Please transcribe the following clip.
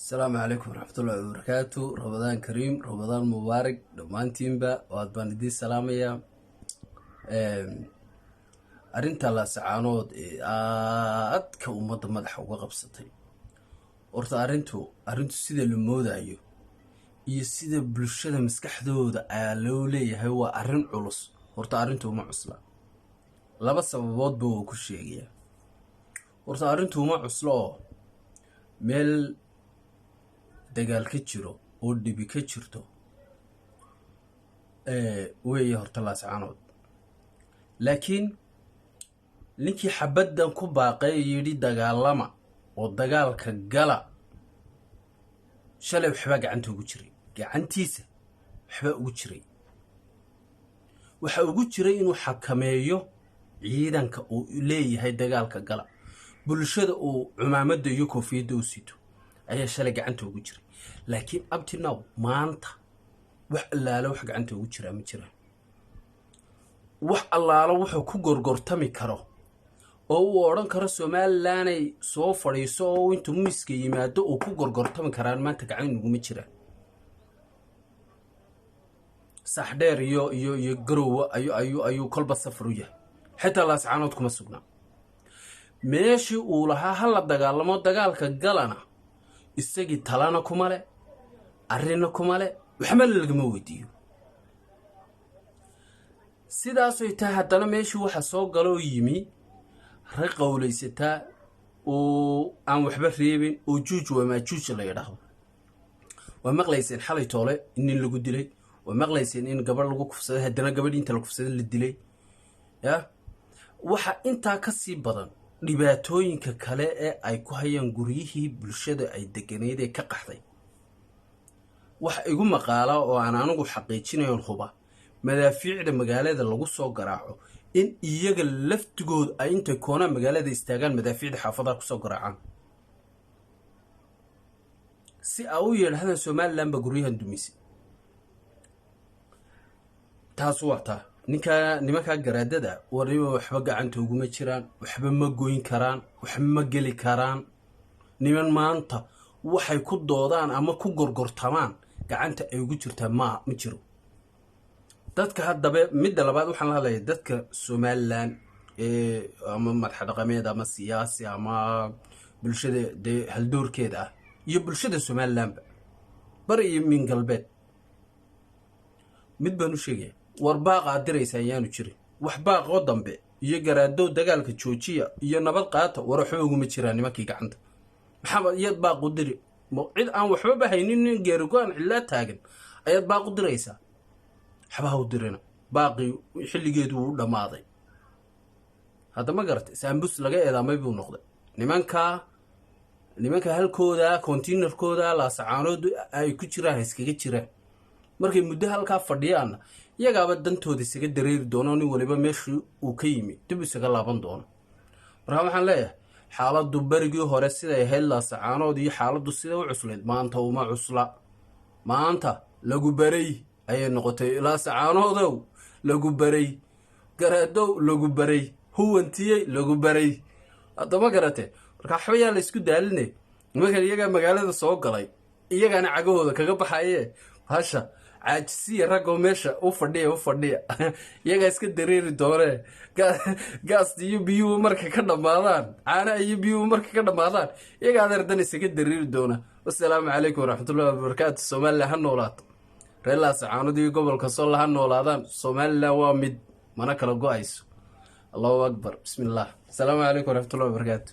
السلام عليكم ورحمة الله وبركاته. رمضان كريم، رمضان مبارك دمانتين با واد بان دي سلامية. أرنتا لا سعانود أدك ومد مدح وقبستي ورتا أرنتو سيدا لمودا iyo sida bulshada maskaxdooda ayaa loo leeyahay waa arin culus. horta arintu ma cusla, laba sababood buu ku sheegaya. horta arintu ma cuslo meel dagaal ka jiro oo dhibi ka jirto way horta la saanood. laakiin ninkii xabadan ku baaqay yiri dagaalama oo dagaalka gala shalay waxba gacanta ugu jiray, gacantiisa waxba ugu jiray. waxa ugu jiray inuu xakameeyo ciidanka uu leeyahay dagaalka gala, bulshada uu cumaamada iyo koofiyada u sito ayaa shalay gacanta ugu jiray. laakiin abti now maanta wax allaala wax gacanta ugu jira ma jiraan. wax allaala wuxuu ku gorgortami karo oo uu oran karo Soomaaliland ay soo fadhiiso oo intuu miiska yimaado oo ku gorgortami karaan maanta gacan ugu ma jiraan. saxdeer iyo garowa ayu kolba safar u yahay, xitaa la saanood kuma sugnaa. meeshii uu lahaa hal dagaalamo dagaalka galana isagii talana kuma le, arina kuma le, waxba lagama weydiiyo. sidaas oo taa haddana meeshii waxa soo galo yimi rag qowleysata oo aan waxba reebin oo juuj wama juuj la yiraahdo. waa maqlayseen xalay toole in lagu dilay, waa maqlayseen in gabar lagu kufsaday, haddana gabadh inta la kufsaday la dilay. waxa intaa ka sii badan dhibaatooyinka kale ee ay ku hayaan guryihii bulshada ay deganeed ee ka qaxday. wax igu maqaala oo aan anigu xaqiijinayo huba madaafiicda magaalada lagu soo garaaco in iyaga laftigood ay inta koona magaalada istaagaan madaafiicda xaafadaha ku soo garaacaan si ay u yeelahdaan Soomaaliland ba guryahan dumisay. taas wata nimanka garaadada wariba waxba gacanta ugu ma jiraan, waxba ma goyn karaan, waxba ma geli karaan. niman maanta waxay ku doodaan ama ku gorgortamaan gacanta ay ugu jirtaa ma jiro. dadka haddaba midda labaad waxaan la hadlayaa dadka Soomaaliland ama madax dhaqameed ama siyaasi ama bulshada haldoorkeeda ah iyo bulshada Soomaaliland bari iyo min galbeed mid baan u sheegay war baaqa diraysa ayaanu jirin. wax baaqo dambe iyo garaado dagaalka joojiya iyo nabad qaata war waxba ugu ma jiraan nimankii gacanta. maxamed iyad baaqo diri cid aan waxba bahaynin geerigoan cilla taagan ayad baaqo diraysa. waxba u dirina baaqi xilligeedu uu dhamaaday. hadda ma garatay saambus laga eedaamay buu noqday. nimanka halkooda containerkooda la sacaanood ay ku jiraan iskaga jiraan. markay muddo halka fadhiyaan iyagaaba dantooda isaga dareeri doono nin waliba meeshii uu ka yimi dib isaga laaban doono. marka waxaan leeyahay xaaladdu barigii hore sida ay ahayd la sacaanood iyo xaaladdu sida u cuslayd maanta uma cusla. maanta lagu baray ayay noqotay la sacaanoodow lagu baray, garaadow lagu baray, huwantiyay lagu baray. hadda ma garatay marka waxba la isku daalinay. nimanka iyaga magaalada soo galay iyagana cagahooda kaga baxayee hasha caajisiya ragoo meesha u fadhiya iyaga iska dareeri doonee gaas iyo biyuhu marka ka dhamaadaan, caana iyo biyuhu marka ka dhamaadaan iyaga adeerdan isaga dareeri doona. wassalaamu calaykum waraxmatullahi wabarakaatu. Soomaaliland ha noolaato, reer la sacaanood iyo gobolka Sool ha noolaadaan. Soomaaliland waa mid mana kala go'ayso. allahu akbar, bismillaah. assalaamu calaykum waraxmatullahi wabarakaatu.